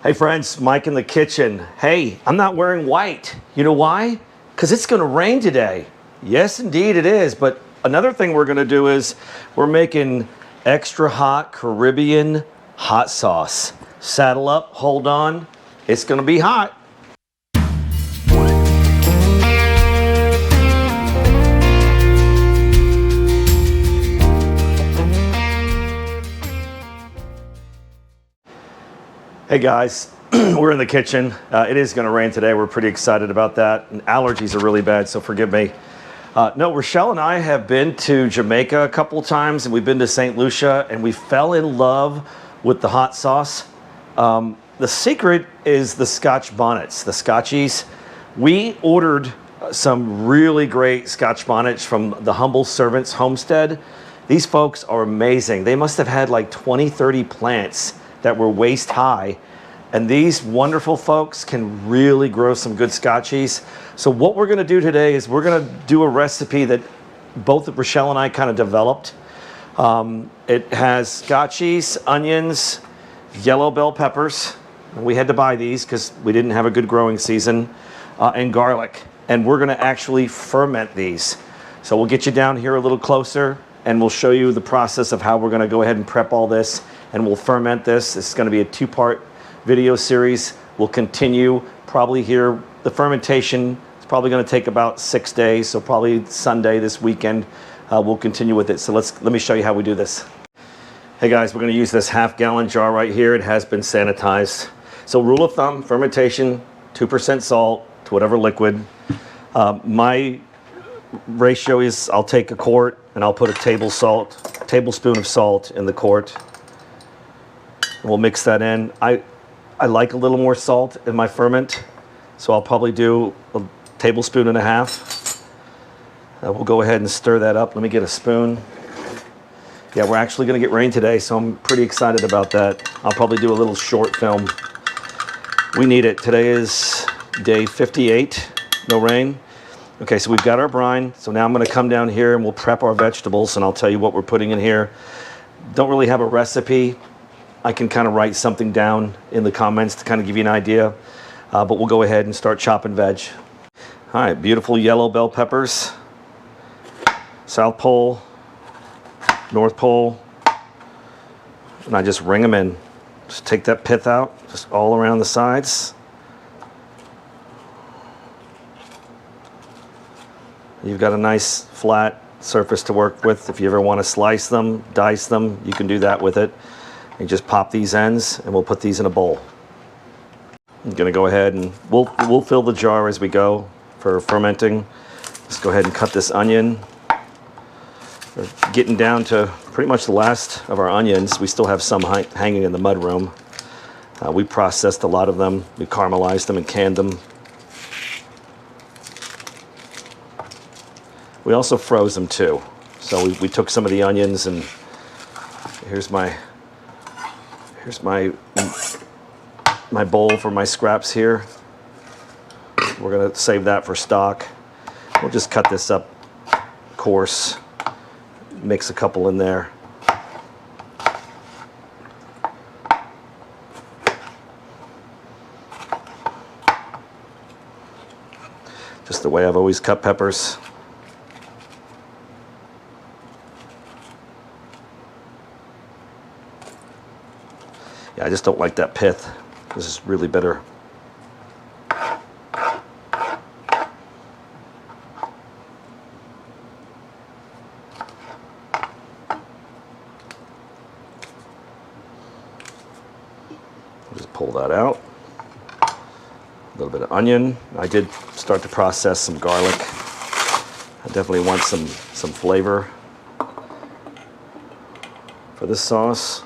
Hey friends, Mike in the kitchen. Hey, I'm not wearing white. You know why? Because it's going to rain today. Yes, indeed it is. But another thing we're going to do is we're making extra hot Caribbean hot sauce. Saddle up, hold on. It's going to be hot. Hey guys, we're in the kitchen. It is going to rain today. We're pretty excited about that. And allergies are really bad, so forgive me. No, Rochelle and I have been to Jamaica a couple times, and we've been to St. Lucia, and we fell in love with the hot sauce. The secret is the Scotch bonnets, the Scotchies. We ordered some really great Scotch bonnets from the Humble Servants Homestead. These folks are amazing. They must have had like 20, 30 plants that were waist high, and these wonderful folks can really grow some good Scotchies. So what we're gonna do today is we're gonna do a recipe that both Rochelle and I kind of developed. It has Scotchies, onions, yellow bell peppers. We had to buy these because we didn't have a good growing season, and garlic. And we're gonna actually ferment these. So we'll get you down here a little closer and we'll show you the process of how we're gonna go ahead and prep all this, and we'll ferment this. This is gonna be a two-part video series. We'll continue probably here. The fermentation is probably gonna take about 6 days, so probably Sunday this weekend, we'll continue with it. So let me show you how we do this. Hey guys, we're gonna use this half-gallon jar right here. It has been sanitized. So rule of thumb, fermentation, 2% salt to whatever liquid. My ratio is I'll take a quart and I'll put a tablespoon of salt in the quart. We'll mix that in. I like a little more salt in my ferment, so I'll probably do a tablespoon and a half. We'll go ahead and stir that up. Let me get a spoon. Yeah, we're actually gonna get rain today, so I'm pretty excited about that. I'll probably do a little short film. We need it. Today is day 58, no rain. Okay, so we've got our brine. So now I'm gonna come down here and we'll prep our vegetables, and I'll tell you what we're putting in here. Don't really have a recipe. I can kind of write something down in the comments to kind of give you an idea, but we'll go ahead and start chopping veg. All right, beautiful yellow bell peppers. South Pole, North Pole, and I just ring them in. Just take that pith out, just all around the sides. You've got a nice flat surface to work with. If you ever want to slice them, dice them, you can do that with it. You just pop these ends and we'll put these in a bowl. I'm gonna go ahead and we'll fill the jar as we go for fermenting. Let's go ahead and cut this onion. We're getting down to pretty much the last of our onions. We still have some hanging in the mud room. We processed a lot of them. We caramelized them and canned them. We also froze them too. So we took some of the onions, and here's my bowl for my scraps here. We're gonna save that for stock. We'll just cut this up coarse, mix a couple in there. Just the way I've always cut peppers. Yeah, I just don't like that pith. This is really bitter. Just pull that out. A little bit of onion. I did start to process some garlic. I definitely want some flavor for this sauce.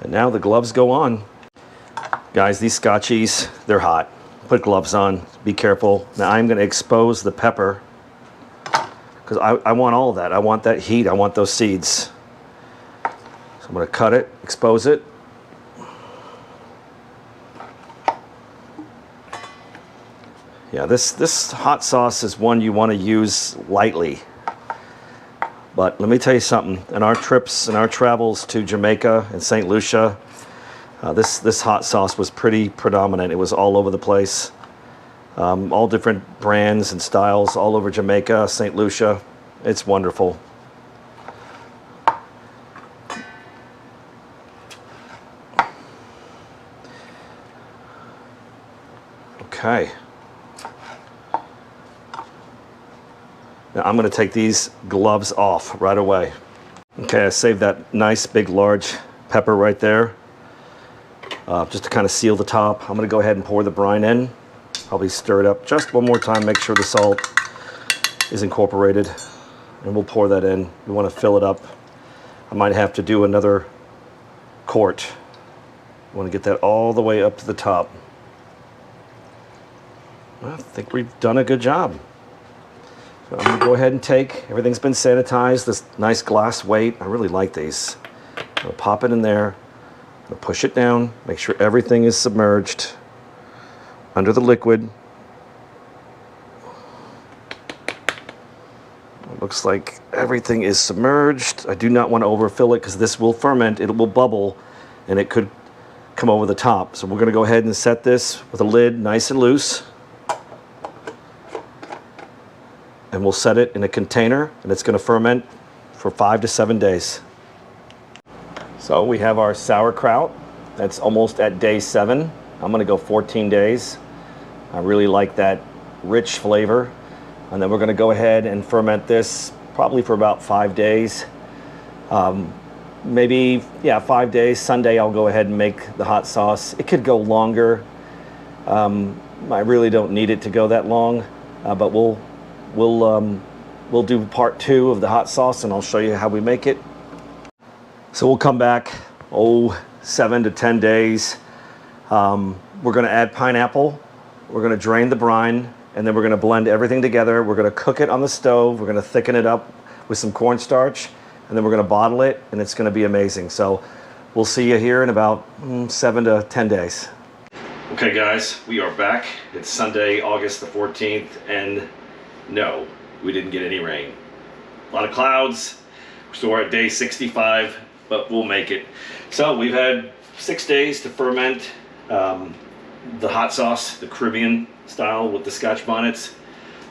And now the gloves go on. Guys, these Scotchies, they're hot. Put gloves on, be careful. Now I'm gonna expose the pepper because I want all of that. I want that heat, I want those seeds. So I'm gonna cut it, expose it. Yeah, this hot sauce is one you wanna use lightly. But let me tell you something, in our trips and our travels to Jamaica and St. Lucia, This hot sauce was pretty predominant. It was all over the place. All different brands and styles all over Jamaica, St. Lucia. It's wonderful. Okay. Now I'm going to take these gloves off right away. Okay, I saved that nice big large pepper right there, just to kind of seal the top. I'm going to go ahead and pour the brine in. Probably stir it up just one more time, make sure the salt is incorporated, and we'll pour that in. We want to fill it up. I might have to do another quart. I want to get that all the way up to the top. I think we've done a good job. So I'm going to go ahead and take, everything's been sanitized, this nice glass weight. I really like these. I'll pop it in there, I'll push it down, make sure everything is submerged under the liquid. It looks like everything is submerged. I do not want to overfill it because this will ferment, it will bubble, and it could come over the top. So we're going to go ahead and set this with a lid nice and loose. And we'll set it in a container, and it's going to ferment for 5 to 7 days. So we have our sauerkraut. That's almost at day 7. I'm going to go 14 days. I really like that rich flavor. And then we're going to go ahead and ferment this probably for about 5 days. Maybe, yeah, 5 days. Sunday I'll go ahead and make the hot sauce. It could go longer. I really don't need it to go that long, but we'll do part 2 of the hot sauce, and I'll show you how we make it. So we'll come back, 7 to 10 days. We're going to add pineapple. We're going to drain the brine, and then we're going to blend everything together. We're going to cook it on the stove. We're going to thicken it up with some cornstarch, and then we're going to bottle it, and it's going to be amazing. So we'll see you here in about 7 to 10 days. Okay guys, we are back. It's Sunday, August the 14th, and no, we didn't get any rain. A lot of clouds. So we're at day 65, but we'll make it. So we've had 6 days to ferment the hot sauce, the Caribbean style with the Scotch bonnets.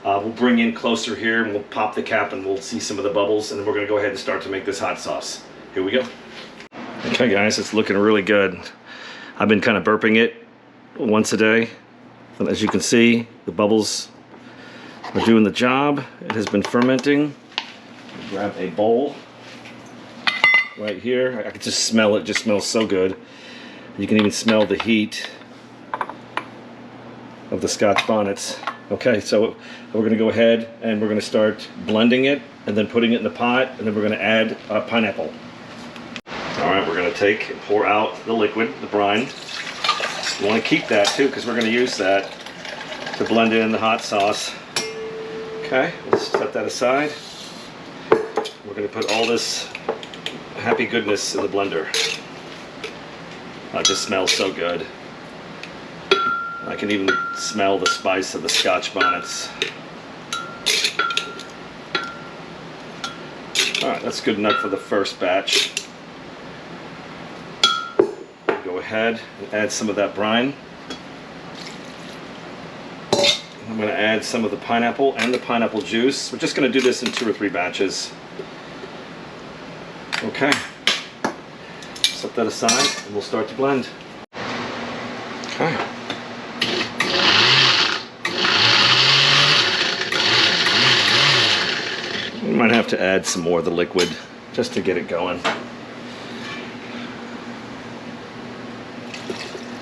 We'll bring in closer here, and we'll pop the cap, and we'll see some of the bubbles, and then we're going to go ahead and start to make this hot sauce. Here we go. Okay guys, it's looking really good. I've been kind of burping it once a day. And as you can see, the bubbles are doing the job. It has been fermenting. Grab a bowl right here. I can just smell it. It just smells so good. You can even smell the heat of the Scotch bonnets. Okay, so we're going to go ahead and we're going to start blending it, and then putting it in the pot, and then we're going to add pineapple. All right, we're going to take and pour out the liquid, the brine. You want to keep that too, because we're going to use that to blend in the hot sauce. Okay, let's set that aside. We're going to put all this happy goodness in the blender. It just smells so good. I can even smell the spice of the Scotch bonnets. Alright, that's good enough for the first batch. Go ahead and add some of that brine. I'm going to add some of the pineapple and the pineapple juice. We're just going to do this in 2 or 3 batches. Okay. Set that aside and we'll start to blend. Okay. We might have to add some more of the liquid just to get it going.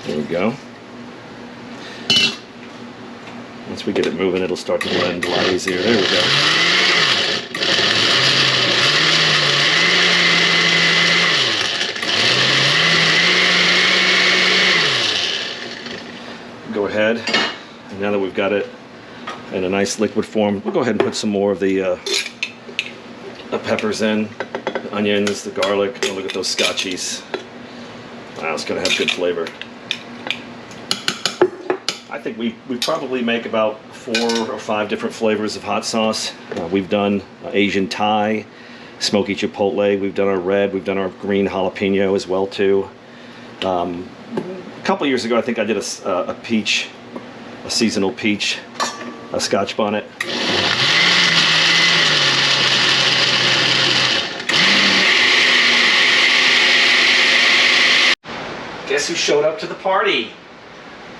There we go. Once we get it moving, it'll start to blend a lot easier. There we go. Go ahead, and now that we've got it in a nice liquid form, we'll go ahead and put some more of the peppers in, the onions, the garlic. Oh, look at those Scotchies. Wow, it's going to have good flavor. I think we probably make about 4 or 5 different flavors of hot sauce. We've done Asian Thai, smoky chipotle, we've done our red, we've done our green jalapeno as well too. A couple years ago, I think I did a peach, a seasonal peach, a Scotch bonnet. Guess who showed up to the party?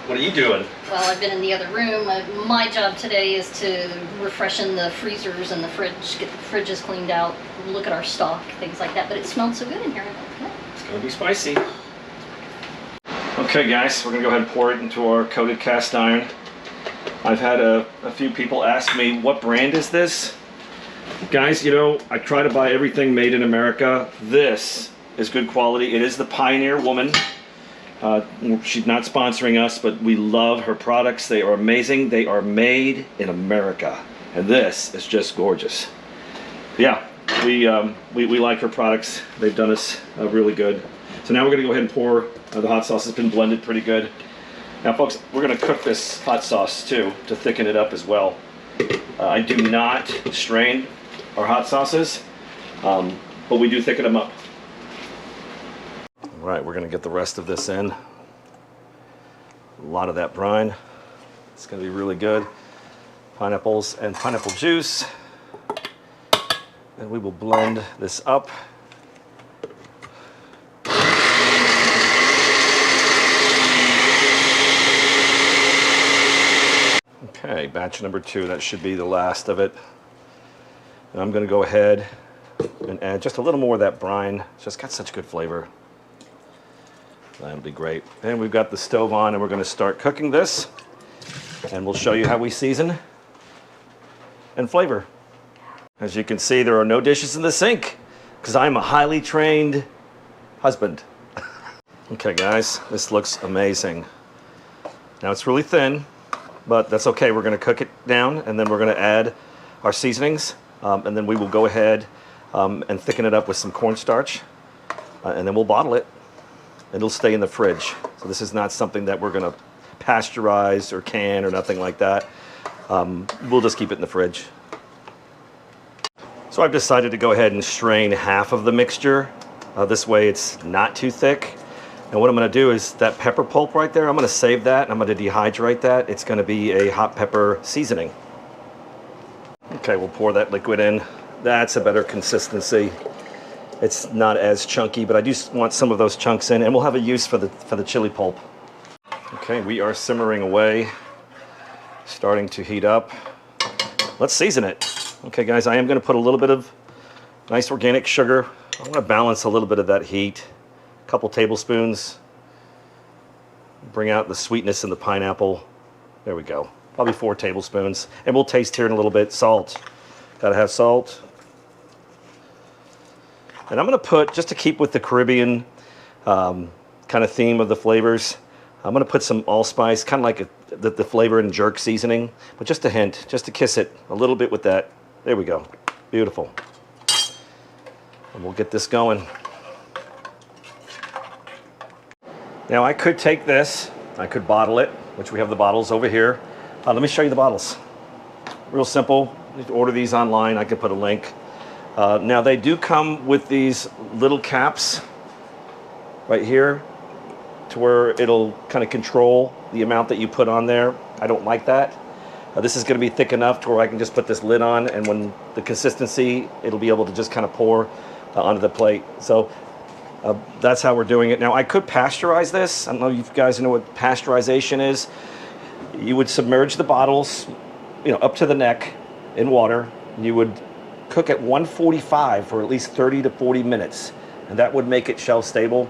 What are you doing? Well, I've been in the other room. My job today is to refreshen the freezers and the fridge, get the fridges cleaned out, look at our stock, things like that. But it smelled so good in here. It's gonna be spicy. Okay guys, we're gonna go ahead and pour it into our coated cast iron. I've had a few people ask me, what brand is this? Guys, you know, I try to buy everything made in America. This is good quality. It is the Pioneer Woman. She's not sponsoring us, but we love her products. They are amazing. They are made in America, and this is just gorgeous. Yeah, we like her products. They've done us really good. So now we're going to go ahead and pour. The hot sauce has been blended pretty good. Now, folks, we're going to cook this hot sauce too to thicken it up as well. I do not strain our hot sauces, but we do thicken them up. All right, we're going to get the rest of this in. A lot of that brine. It's going to be really good. Pineapples and pineapple juice. And we will blend this up. Okay, batch number 2. That should be the last of it. And I'm going to go ahead and add just a little more of that brine. It's just got such good flavor. That'll be great. And we've got the stove on, and we're going to start cooking this. And we'll show you how we season and flavor. As you can see, there are no dishes in the sink because I'm a highly trained husband. Okay, guys, this looks amazing. Now it's really thin, but that's okay. We're going to cook it down, and then we're going to add our seasonings, and then we will go ahead and thicken it up with some cornstarch, and then we'll bottle it. It'll stay in the fridge. So this is not something that we're going to pasteurize or can or nothing like that. We'll just keep it in the fridge. So I've decided to go ahead and strain half of the mixture. This way it's not too thick. And what I'm going to do is that pepper pulp right there, I'm going to save that and I'm going to dehydrate that. It's going to be a hot pepper seasoning. Okay, we'll pour that liquid in. That's a better consistency. It's not as chunky, but I do want some of those chunks in, and we'll have a use for the chili pulp. Okay, we are simmering away, starting to heat up. Let's season it. Okay, guys, I am going to put a little bit of nice organic sugar. I want to balance a little bit of that heat. A couple tablespoons. Bring out the sweetness in the pineapple. There we go. Probably 4 tablespoons. And we'll taste here in a little bit. Salt. Got to have salt. And I'm going to put, just to keep with the Caribbean kind of theme of the flavors, I'm going to put some allspice, kind of like the flavor and jerk seasoning, but just a hint, just to kiss it a little bit with that. There we go. Beautiful. And we'll get this going. Now I could take this, I could bottle it, which we have the bottles over here. Let me show you the bottles. Real simple. You can order these online. I could put a link. Now they do come with these little caps right here to where it'll kind of control the amount that you put on there. I don't like that. This is going to be thick enough to where I can just put this lid on, and when the consistency, it'll be able to just kind of pour onto the plate. So that's how we're doing it. Now I could pasteurize this. I don't know if you guys know what pasteurization is. You would submerge the bottles, you know, up to the neck in water. You would cook at 145 for at least 30 to 40 minutes, and that would make it shelf stable.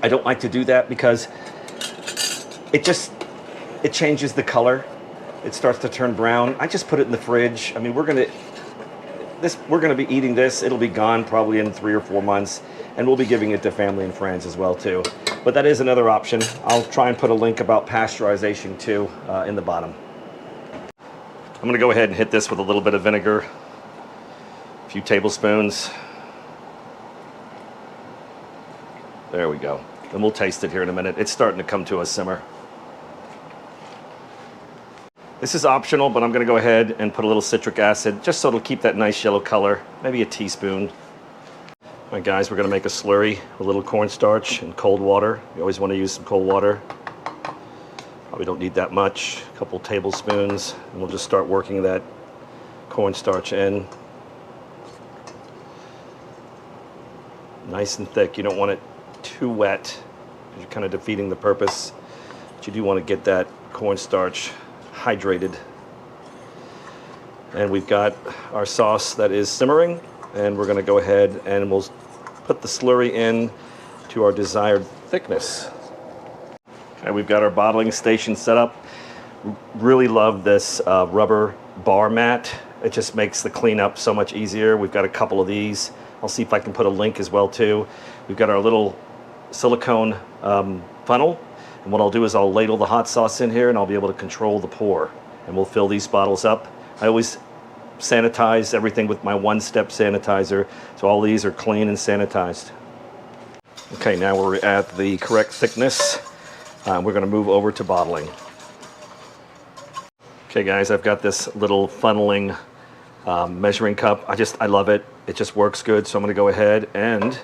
I don't like to do that because it changes the color. It starts to turn brown. I just put it in the fridge. I mean, we're gonna be eating this. It'll be gone probably in 3 or 4 months, and we'll be giving it to family and friends as well too. But that is another option. I'll try and put a link about pasteurization too in the bottom. I'm gonna go ahead and hit this with a little bit of vinegar. A few tablespoons. There we go. And we'll taste it here in a minute. It's starting to come to a simmer. This is optional, but I'm going to go ahead and put a little citric acid just so it'll keep that nice yellow color. Maybe a teaspoon. All right, guys, we're going to make a slurry with a little cornstarch and cold water. You always want to use some cold water. Probably don't need that much, a couple tablespoons, and we'll just start working that cornstarch in. Nice and thick. You don't want it too wet because you're kind of defeating the purpose. But you do want to get that cornstarch hydrated. And we've got our sauce that is simmering, and we're going to go ahead and we'll put the slurry in to our desired thickness. Okay, we've got our bottling station set up. Really love this rubber bar mat. It just makes the cleanup so much easier. We've got a couple of these. I'll see if I can put a link as well too. We've got our little silicone funnel, and what I'll do is I'll ladle the hot sauce in here and I'll be able to control the pour, and we'll fill these bottles up. I always sanitize everything with my one-step sanitizer, so all these are clean and sanitized. Okay, now we're at the correct thickness. We're going to move over to bottling. Okay guys, I've got this little funneling measuring cup. I love it. It just works good, so I'm going to go ahead and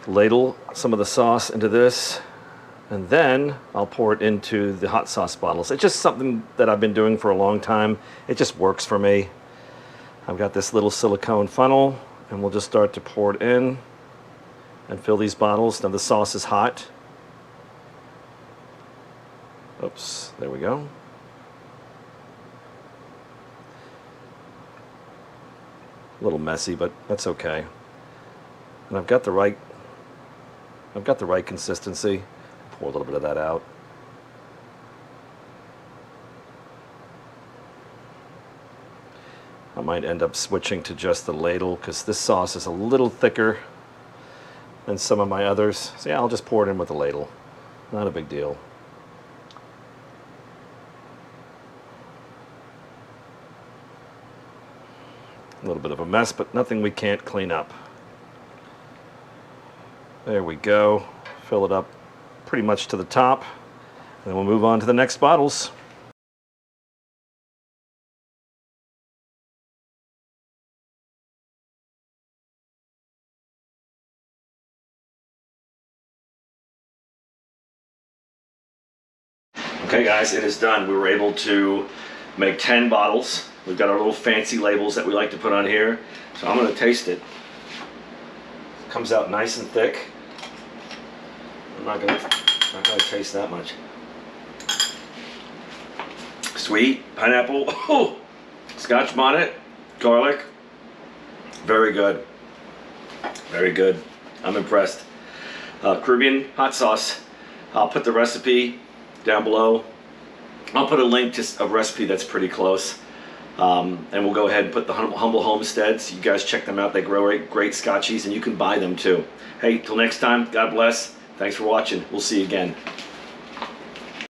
ladle some of the sauce into this, and then I'll pour it into the hot sauce bottles. It's just something that I've been doing for a long time. It just works for me. I've got this little silicone funnel, and we'll just start to pour it in and fill these bottles. Now the sauce is hot. Oops, there we go. A little messy, but that's okay. And I've got the right consistency. Pour a little bit of that out. I might end up switching to just the ladle because this sauce is a little thicker than some of my others. So yeah, I'll just pour it in with the ladle. Not a big deal. A little bit of a mess, but nothing we can't clean up. There we go. Fill it up pretty much to the top. And then we'll move on to the next bottles. Okay guys, it is done. We were able to make 10 bottles. We've got our little fancy labels that we like to put on here. So I'm going to taste it. It comes out nice and thick. I'm not going to taste that much. Sweet, pineapple, oh, Scotch bonnet, garlic. Very good. Very good. I'm impressed. Caribbean hot sauce. I'll put the recipe down below. I'll put a link to a recipe that's pretty close. And we'll go ahead and put the Humble Homesteads. You guys check them out. They grow great Scotchies, and you can buy them too. Hey, till next time, God bless. Thanks for watching. We'll see you again.